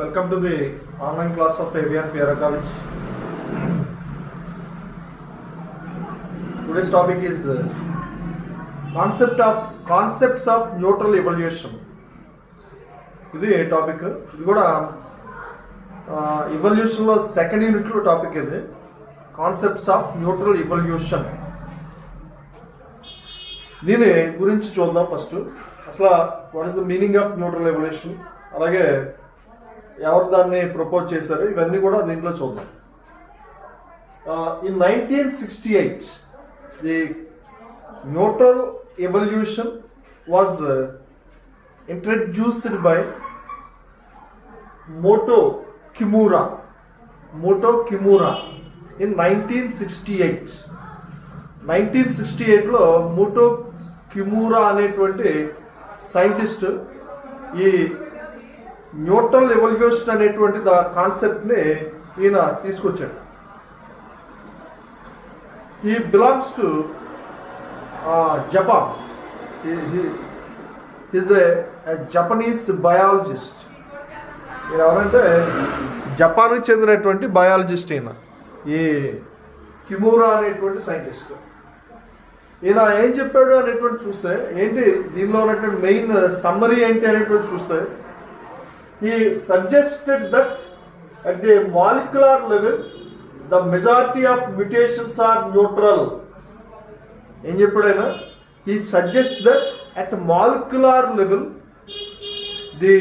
Welcome to the online class of Avian Pierre College. Today's topic is concepts of neutral evolution. ఇది topic. ఇది కూడా evolution లో second unit లో topic. ఇది concepts of neutral evolution. దీని గురించి చూద్దాం. ఫస్ట్ అసలు what is the meaning of neutral evolution, అలాగే ఎవరు దాన్ని ప్రపోజ్ చేశారు, ఇవన్నీ కూడా దీంట్లో చూద్దాం. In 1968 the neutral evolution was introduced by Moto Kimura in 1968. 1968 లో మోటో కిమూరా అనేటువంటి సైంటిస్ట్ ఈ న్యూట్రల్ ఎవల్యూషన్ అనేటువంటి కాన్సెప్ట్ ని ఈయన తీసుకొచ్చాడు. He belongs to Japan. Is a Japanese biologist. ఈయన ఎవరంటే జపాన్కి చెందినటువంటి బయాలజిస్ట్. ఈయన ఈ కిమూరా అనేటువంటి సైంటిస్ట్. ఈయన ఏం చెప్పాడు అనేటువంటి చూస్తే, ఏంటి దీనిలో ఉన్నటువంటి మెయిన్ సమ్మరీ ఏంటి అనేటువంటి చూస్తే, he suggested that at the molecular level the majority of mutations are neutral. ఏం చెప్పాడు ఆయన? he suggests that at molecular level the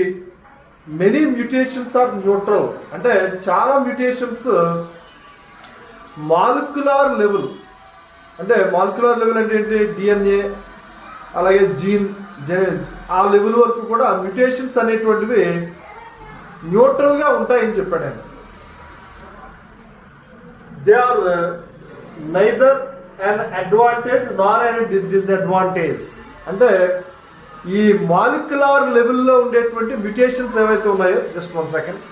many mutations are neutral. అంటే చాలా మ్యూటేషన్స్ మాలిక్యులర్ లెవెల్, అంటే మాలిక్యులర్ లెవెల్ అంటే ఏంటి, డిఎన్ఏ అలాగే జీన్ ఆ లెవెల్ వరకు కూడా మ్యూటేషన్స్ అనేటువంటివి న్యూట్రల్ గా ఉంటాయని చెప్పాడు ఆయన. They are neither an advantage nor an disadvantage. అంటే ఈ మాలిక్యులర్ లెవెల్లో ఉండేటువంటి మ్యూటేషన్స్ ఏవైతే ఉన్నాయో, జస్ట్ 1 సెకండ్,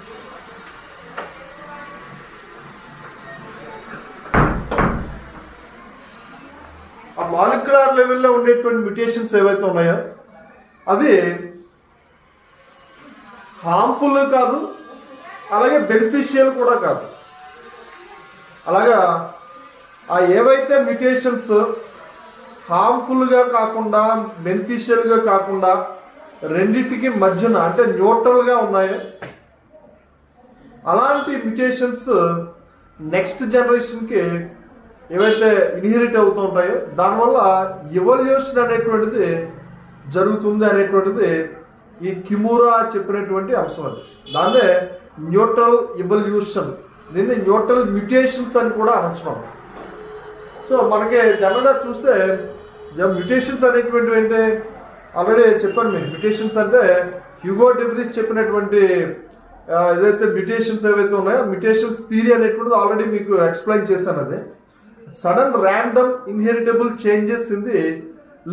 ఆ మాలిక్యులర్ లెవెల్లో ఉండేటువంటి మ్యూటేషన్స్ ఏవైతే ఉన్నాయో అవి హార్మ్ఫుల్ కాదు, అలాగే బెనిఫిషియల్ కూడా కాదు. అలాగా ఆ ఏవైతే మ్యూటేషన్స్ హార్మ్ఫుల్గా కాకుండా బెనిఫిషియల్గా కాకుండా రెండింటికి మధ్యన అంటే న్యూట్రల్గా ఉన్నాయో అలాంటి మ్యూటేషన్స్ నెక్స్ట్ జనరేషన్కి ఏవైతే ఇన్హెరిట్ అవుతూ ఉంటాయో దానివల్ల ఎవల్యూషన్ అనేటువంటిది జరుగుతుంది అనేటువంటిది ఈ కిమూరా చెప్పినటువంటి అంశం. అది దాన్నే న్యూట్రల్ ఎవల్యూషన్, దీన్ని న్యూట్రల్ మ్యూటేషన్స్ అని కూడా అనొచ్చు. సో మనకి జనరల్గా చూస్తే మ్యూటేషన్స్ అనేటువంటివి ఏంటి ఆల్రెడీ చెప్పాను మీకు. మ్యూటేషన్స్ అంటే హ్యూగో డెవ్రీస్ చెప్పినటువంటి ఏదైతే మ్యూటేషన్స్ ఏవైతే ఉన్నాయో మ్యూటేషన్స్ థియరీ అనేటువంటిది ఆల్రెడీ మీకు ఎక్స్ప్లెయిన్ చేశాను. అది sudden random inheritable changes in the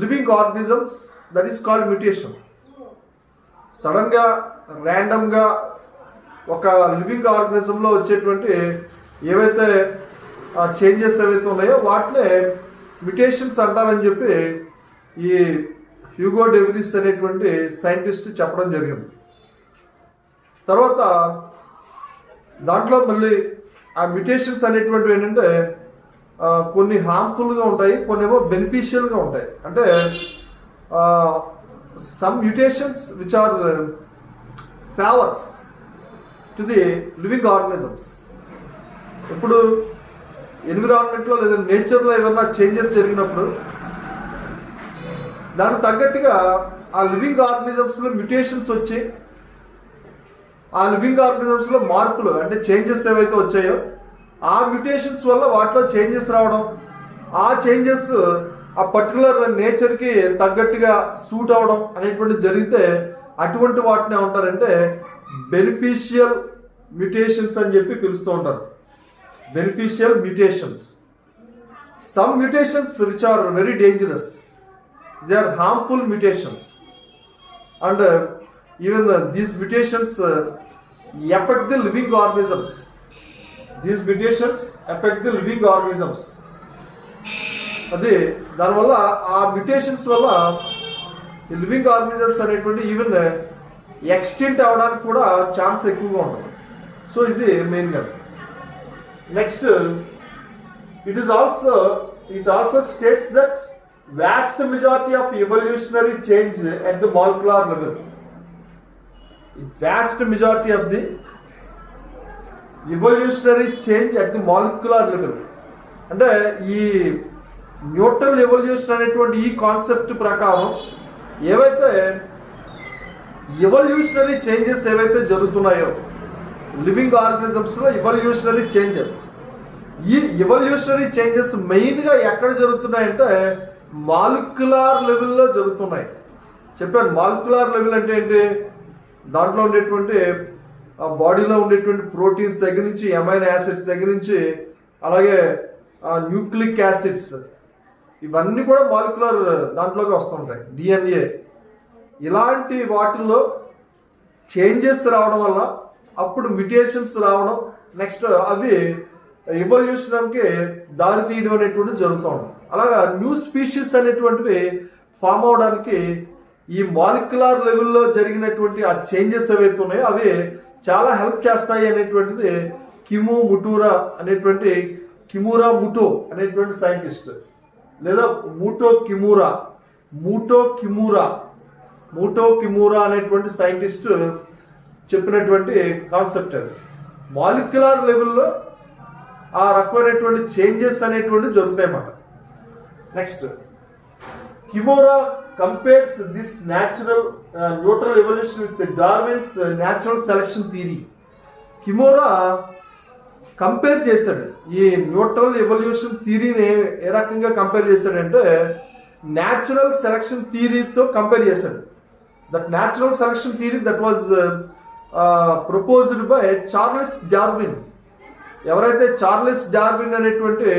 living organisms, that is called mutation. Sudden గా ర్యాండమ్ గా ఒక లివింగ్ ఆర్గనిజం లో వచ్చేటువంటి ఏవైతే చేంజెస్ ఏవైతే ఉన్నాయో వాటినే మ్యూటేషన్స్ అంటారని చెప్పి ఈ హ్యూగో డెవ్రీస్ అనేటువంటి సైంటిస్ట్ చెప్పడం జరిగింది. తర్వాత దాంట్లో మళ్ళీ ఆ మ్యూటేషన్స్ అనేటువంటివి ఏంటంటే కొన్ని హార్మ్ఫుల్గా ఉంటాయి, కొన్ని ఏమో బెనిఫిషియల్గా ఉంటాయి. అంటే some mutations which are favors to the living organisms. ఇప్పుడు ఎన్విరాన్మెంట్లో లేదా నేచర్లో ఏమైనా చేంజెస్ జరిగినప్పుడు దానికి తగ్గట్టుగా ఆ లివింగ్ ఆర్గనిజమ్స్లో మ్యూటేషన్స్ వచ్చి ఆ లివింగ్ ఆర్గనిజమ్స్లో మార్పులు అంటే చేంజెస్ ఏవైతే వచ్చాయో ఆ మ్యూటేషన్స్ వల్ల వాటిలో చేంజెస్ రావడం, ఆ చేంజెస్ ఆ పర్టికులర్ నేచర్కి తగ్గట్టుగా సూట్ అవడం అనేటువంటి జరిగితే అటువంటి వాటిని ఏమంటారంటే బెనిఫిషియల్ మ్యూటేషన్స్ అని చెప్పి పిలుస్తూ ఉంటారు. Beneficial mutations. Some mutations which are very dangerous, they are harmful mutations and even these mutations affect the living organisms. These mutations affect the living organisms. అది దానివల్ల ఆ మ్యూటేషన్స్ వల్ల లివింగ్ ఆర్గనిజమ్స్ అనేటువంటి even extinct అవడానికి కూడా chance ఎక్కువగా ఉంటుంది. So ఇది మెయిన్గా. Next, it also states that vast majority of evolutionary change at the molecular level. Vast majority of the evolutionary change at the molecular level. అంటే ఈ న్యూట్రల్ ఎవల్యూషన్ అనేటువంటి ఈ కాన్సెప్ట్ ప్రకారం ఏవైతే ఎవల్యూషనరీ చేంజెస్ ఏవైతే జరుగుతున్నాయో లివింగ్ ఆర్గానిజమ్స్ లో evolutionary changes, ఈ ఎవల్యూషనరీ చేంజెస్ మెయిన్ గా ఎక్కడ జరుగుతున్నాయంటే మాలిక్యులార్ లెవెల్లో జరుగుతున్నాయి. చెప్పాను మాలిక్యులార్ లెవెల్ అంటే ఏంటి, దాంట్లో ఉండేటువంటి బాడీలో ఉండేటువంటి ప్రోటీన్స్ దగ్గర నుంచి, అమైనో యాసిడ్స్ దగ్గర నుంచి, అలాగే న్యూక్లిక్ యాసిడ్స్, ఇవన్నీ కూడా మాలిక్యులర్ దాంట్లోకి వస్తుంటాయి. డిఎన్ఏ ఇలాంటి వాటిల్లో చేంజెస్ రావడం వల్ల అప్పుడు మ్యుటేషన్స్ రావడం, నెక్స్ట్ అవి ఎవల్యూషన్కి దారి తీయడం అనేటువంటిది జరుగుతూ ఉంటుంది. అలాగా న్యూ స్పీషీస్ అనేటువంటివి ఫామ్ అవడానికి ఈ మాలిక్యులర్ లెవెల్లో జరిగినటువంటి ఆ చేంజెస్ ఏవైతే ఉన్నాయో అవి చాలా హెల్ప్ చేస్తాయి అనేటువంటిది కిమురా ముటో అనేటువంటి సైంటిస్ట్, లేదా మూటో కిమురా అనేటువంటి సైంటిస్ట్ చెప్పినటువంటి కాన్సెప్ట్ అది. మాలిక్యులర్ లెవెల్లో ఆ రకమైనటువంటి చేంజెస్ అనేటువంటి జరుగుతాయి అన్నమాట. Next, Kimora compares this neutral evolution with Darwin's natural selection theory. Kimora compare చేశాడు ఈ న్యూట్రల్ ఎవల్యూషన్ థియరీని. ఏ రకంగా కంపేర్ చేశాడంటే న్యాచురల్ సెలక్షన్ థియరీతో కంపేర్ చేశాడు. That natural selection theory that was proposed by Charles Darwin. ఎవరైతే చార్లెస్ డార్విన్ అనేటువంటి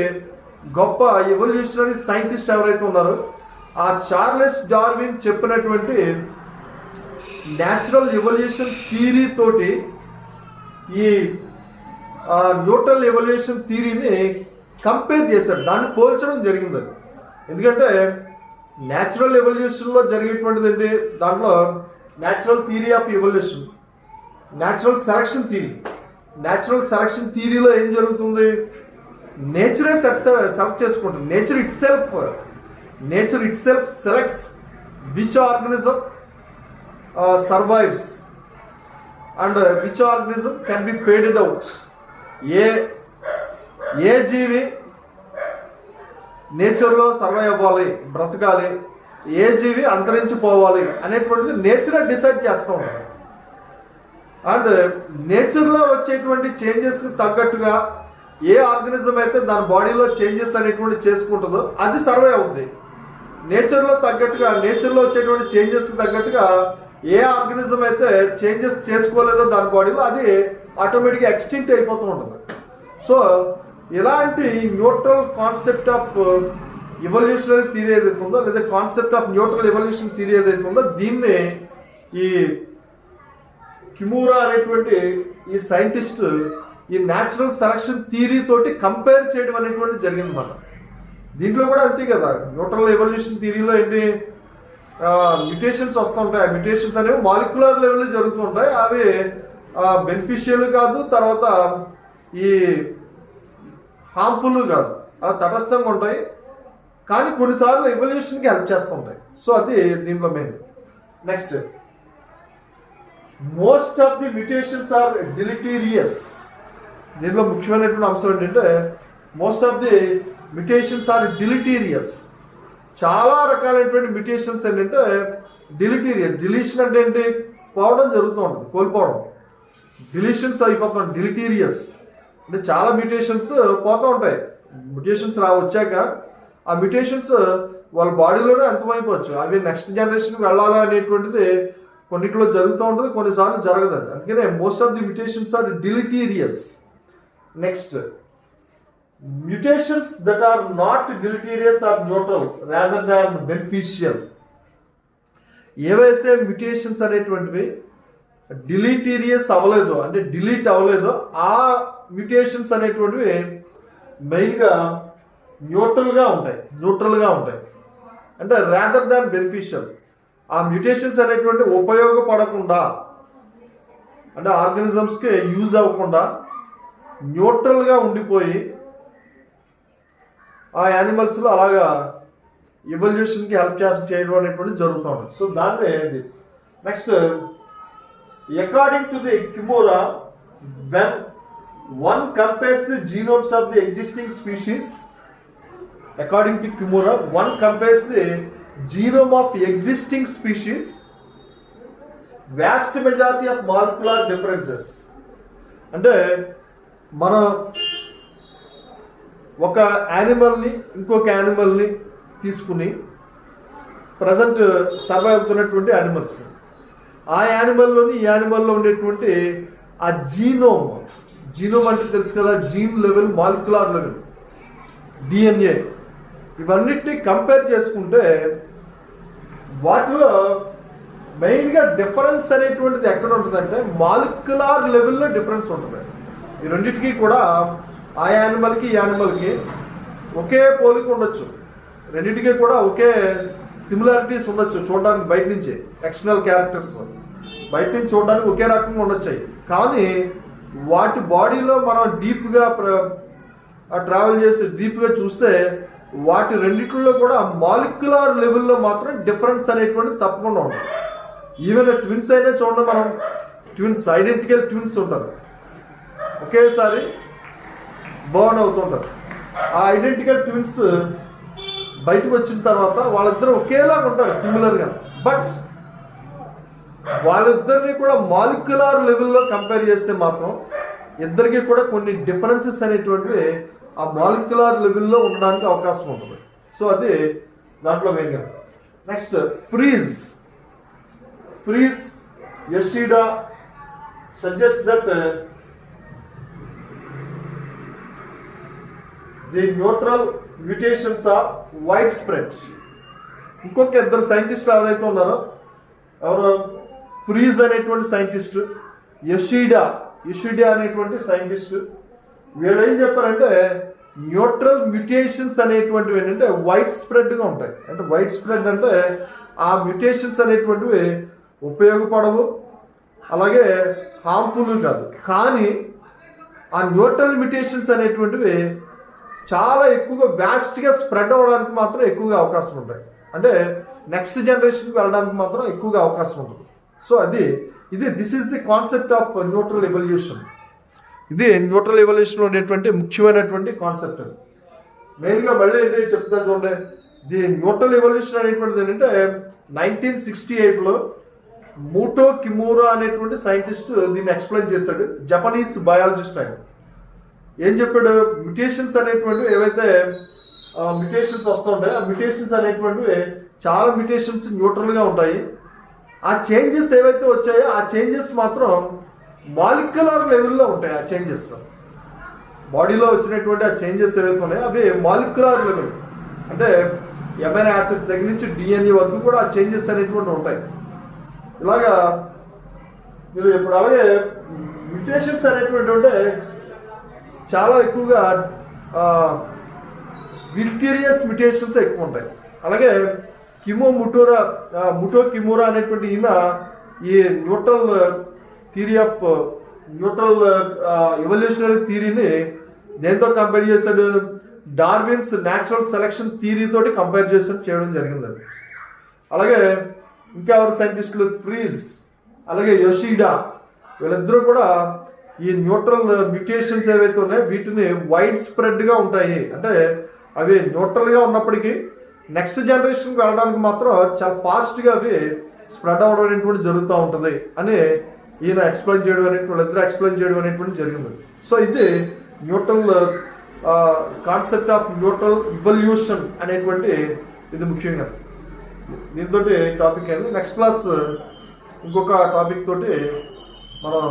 గొప్ప ఎవల్యూషనరీ సైంటిస్ట్ ఎవరైతే ఉన్నారో ఆ చార్లెస్ డార్విన్ చెప్పినటువంటి న్యాచురల్ ఎవల్యూషన్ థియరీ తోటి ఈ న్యూట్రల్ ఎవల్యూషన్ థియరీని కంపేర్ చేశారు, దాన్ని పోల్చడం జరిగింది. ఎందుకంటే న్యాచురల్ ఎవల్యూషన్ లో జరిగేటువంటిది ఏంటి, దాంట్లో natural theory of evolution, natural selection థియరీలో ఏం జరుగుతుంది, నేచరే సెలెక్ట్ చేసుకుంటుంది. Nature itself selects which organism survives and which organism can be faded out. ఏ జీవి నేచర్లో సర్వైవ్ అవ్వాలి, బ్రతకాలి, ఏ జీవి అంతరించిపోవాలి అనేటువంటిది నేచరే డిసైడ్ చేస్తూ ఉంటుంది. అండ్ నేచర్లో వచ్చేటువంటి చేంజెస్ తగ్గట్టుగా ఏ ఆర్గనిజం అయితే దాని బాడీలో చేంజెస్ అనేటువంటి చేసుకుంటుందో అది సర్వైవ్ అవుతుంది. నేచర్లో వచ్చేటువంటి చేంజెస్ తగ్గట్టుగా ఏ ఆర్గనిజం అయితే చేంజెస్ చేసుకోలేదో దాని బాడీలో అది ఆటోమేటిక్గా ఎక్స్టింక్ట్ అయిపోతూ ఉంటుంది. సో ఇలాంటి neutral concept of evolutionary theory ఏదైతే ఉందో, లేదా concept of neutral evolution theory ఏదైతే ఉందో, దీన్ని ఈ కిమూరా అనేటువంటి ఈ సైంటిస్ట్ ఈ న్యాచురల్ సెలక్షన్ థియరీ తోటి కంపేర్ చేయడం అనేటువంటి జరిగింది అన్నమాట. దీంట్లో కూడా అంతే కదా, న్యూట్రల్ ఎవల్యూషన్ థియరీలో ఏంటి, మ్యుటేషన్స్ వస్తూ ఉంటాయి. ఆ మ్యుటేషన్స్ అనేవి మాలిక్యులర్ లెవెల్లో జరుగుతూ ఉంటాయి. అవి బెనిఫిషియల్ కాదు, తర్వాత ఈ హార్మ్ఫుల్ కాదు, అలా తటస్థంగా ఉంటాయి, కానీ కొన్నిసార్లు ఎవల్యూషన్కి హెల్ప్ చేస్తూ ఉంటాయి. సో అది దీంట్లో main. Next, most of the mutations are deleterious. దీనిలో ముఖ్యమైనటువంటి అంశం ఏంటంటే most of the mutations are deleterious. చాలా రకాలైనటువంటి మ్యుటేషన్స్ ఏంటంటే డిలిటీరియస్. డిలీషన్ అంటే ఏంటి, పోవడం జరుగుతూ ఉంటుంది, కోల్పోవడం. డిలీషన్స్ అయిపోతుంది. డిలిటీరియస్ అంటే చాలా మ్యుటేషన్స్ పోతూ ఉంటాయి. మ్యుటేషన్స్ వచ్చాక ఆ మ్యుటేషన్స్ వాళ్ళ బాడీలోనే అంతమైపోవచ్చు. అవి నెక్స్ట్ జనరేషన్కి వెళ్ళాలి అనేటువంటిది కొన్నిట్లో జరుగుతూ ఉంటుంది, కొన్నిసార్లు జరగదు. అందుకనే most of the mutations are deleterious. Next, mutations that are not deleterious are neutral rather than beneficial. ఏవైతే మ్యుటేషన్స్ అనేటువంటివి డిలీటీరియస్ అవ్వలేదో, అంటే డిలీట్ అవ్వలేదో, ఆ మ్యుటేషన్స్ అనేటువంటివి మెయిన్గా న్యూట్రల్ గా ఉంటాయి. అంటే రాదర్ దాన్ బెనిఫిషియల్. ఆ మ్యుటేషన్స్ అనేటువంటి ఉపయోగపడకుండా అంటే ఆర్గానిజమ్స్కి యూజ్ అవ్వకుండా న్యూట్రల్గా ఉండిపోయి ఆ యానిమల్స్లో అలాగా ఎవల్యూషన్కి హెల్ప్ చేయడం అనేటువంటి జరుగుతూ ఉంటుంది. సో దాన్ని next according to the Kimora when one compares the genomes of the existing species, according to Kimura, one compares the genome of existing species, vast majority of molecular differences. అంటే మన ఒక యానిమల్ని ఇంకొక యానిమల్ని తీసుకుని ప్రజెంట్ సర్వైవ్ అవుతున్నటువంటి animals, ఆ యానిమల్లోని ఈ యానిమల్లో ఉండేటువంటి ఆ జీనోమ్ అంటే తెలుసు కదా, gene level, molecular level, DNA, ఇవన్నిటిని కంపేర్ చేసుకుంటే వాటిలో మెయిన్గా డిఫరెన్స్ అనేటువంటిది ఎక్కడ ఉంటుందంటే మాలిక్యులర్ లెవెల్లో డిఫరెన్స్ ఉంటుంది. ఈ రెండింటికి కూడా ఆ యానిమల్కి ఈ యానిమల్కి ఒకే పోలిక ఉండొచ్చు, రెండింటికి కూడా ఒకే సిమిలారిటీస్ ఉండొచ్చు చూడడానికి, బయట నుంచి ఎక్స్టర్నల్ క్యారెక్టర్స్ బయట నుంచి చూడడానికి ఒకే రకంగా ఉండొచ్చాయి. కానీ వాటి బాడీలో మనం డీప్గా ట్రావెల్ చేసి డీప్గా చూస్తే వాటి రెండిట్లో కూడా మాలిక్యులర్ లెవెల్లో మాత్రం డిఫరెన్స్ అనేటువంటి తప్పకుండా ఉంటుంది. ఈవెన్ ట్విన్స్ అయినా చూడండి, మనం ట్విన్స్, ఐడెంటికల్ ట్విన్స్ ఉంటారు, ఒకేసారి బర్న్ అవుతుంటారు. ఆ ఐడెంటికల్ ట్విన్స్ బయటకు వచ్చిన తర్వాత వాళ్ళిద్దరూ ఒకేలాగా ఉంటారు సిమిలర్గా, బట్ వాళ్ళిద్దరిని కూడా మాలిక్యులర్ లెవెల్లో కంపేర్ చేస్తే మాత్రం ఇద్దరికి కూడా కొన్ని డిఫరెన్సెస్ అనేటువంటివి ఆ మాలిక్యులర్ లెవెల్లో ఉండడానికి అవకాశం ఉంటుంది. సో అది దాంట్లో మెయిన్గా. Next Freese Yoshida suggest that the neutral mutations are wide spreads. ఇంకొక ఇద్దరు సైంటిస్టులు ఎవరైతే ఉన్నారో, ఎవరు ఫ్రీజ్ అనేటువంటి సైంటిస్ట్, యషిడా అనేటువంటి సైంటిస్ట్, వీళ్ళు ఏం చెప్పారంటే న్యూట్రల్ మ్యూటేషన్స్ అనేటువంటివి ఏంటంటే వైడ్ స్ప్రెడ్గా ఉంటాయి. అంటే వైడ్ స్ప్రెడ్ అంటే ఆ మ్యూటేషన్స్ అనేటువంటివి ఉపయోగపడవు, అలాగే హార్మ్ఫుల్ కాదు. కానీ ఆ న్యూట్రల్ మ్యూటేషన్స్ అనేటువంటివి చాలా ఎక్కువగా వ్యాస్ట్గా స్ప్రెడ్ అవ్వడానికి మాత్రం ఎక్కువగా అవకాశం ఉంటాయి. అంటే నెక్స్ట్ జనరేషన్కి వెళ్ళడానికి మాత్రం ఎక్కువగా అవకాశం ఉంటుంది. So this is the concept of neutral evolution. ఇది న్యూట్రల్ ఎవల్యూషన్ ఉండేటువంటి ముఖ్యమైనటువంటి కాన్సెప్ట్. మెయిన్గా మళ్ళీ ఏంటి చెప్తాను చూడండి, ది న్యూట్రల్ ఎవల్యూషన్ అనేటువంటిది ఏంటంటే 1968లో మూటో కిమోరా అనేటువంటి సైంటిస్ట్ దీన్ని ఎక్స్ప్లెయిన్ చేశాడు. జపనీస్ బయాలజిస్ట్ ఆయన. ఏం చెప్పాడు, మ్యుటేషన్స్ అనేటువంటివి ఏవైతే మ్యుటేషన్స్ వస్తుంటాయి, ఆ మ్యుటేషన్స్ అనేటువంటివి చాలా మ్యుటేషన్స్ న్యూట్రల్గా ఉంటాయి. ఆ చేంజెస్ ఏవైతే వచ్చాయో ఆ చేంజెస్ మాత్రం మాలిక్యులర్ లెవెల్లో ఉంటాయి. ఆ చేంజెస్ బాడీలో వచ్చినటువంటి ఆ చేంజెస్ ఏవైతే ఉన్నాయో అవి మాలిక్యులర్ లెవెల్, అంటే ఎమైనో యాసిడ్స్ దగ్గర నుంచి డిఎన్ఏ వరకు కూడా ఆ చేంజెస్ అనేటువంటి ఉంటాయి. ఇలాగా మీరు ఇప్పుడు అలాగే మ్యుటేషన్స్ అనేటువంటి ఉంటే చాలా ఎక్కువగా విల్టీరియస్ మ్యుటేషన్స్ ఎక్కువ ఉంటాయి. అలాగే ముటో కిమోరా అనేటువంటి ఈయన ఈ న్యూట్రల్ ఎవల్యూషనరీ థియరీని దేంతో కంపేర్ చేశాడు, డార్విన్స్ న్యాచురల్ సెలక్షన్ థియరీ తోటి కంపేర్ చేయడం జరిగింది. అలాగే ఇంకా ఎవరు సైంటిస్టులు, ఫ్రీజ్ అలాగే యషిడా, వీళ్ళిద్దరూ కూడా ఈ న్యూట్రల్ మ్యూటేషన్స్ ఏవైతే ఉన్నాయో వీటిని వైడ్ స్ప్రెడ్గా ఉంటాయి. అంటే అవి న్యూట్రల్గా ఉన్నప్పటికీ నెక్స్ట్ జనరేషన్కి వెళ్ళడానికి మాత్రం చాలా ఫాస్ట్గా అవి స్ప్రెడ్ అవ్వడం అనేటువంటి జరుగుతూ ఉంటుంది అని ఈయన ఎక్స్ప్లెయిన్ చేయడం అనేటువంటి, వాళ్ళిద్దరూ ఎక్స్ప్లెయిన్ చేయడం అనేటువంటి జరిగింది. సో ఇది neutral concept of neutral evolution అనేటువంటి ఇది ముఖ్యంగా. దీంతో టాపిక్ అయింది. నెక్స్ట్ క్లాస్ ఇంకొక టాపిక్ తోటి మనం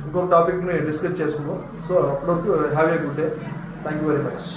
ఇంకొక టాపిక్ని డిస్కస్ చేసుకుందాం. సో అప్పటివరకు have a good day. Thank you very much.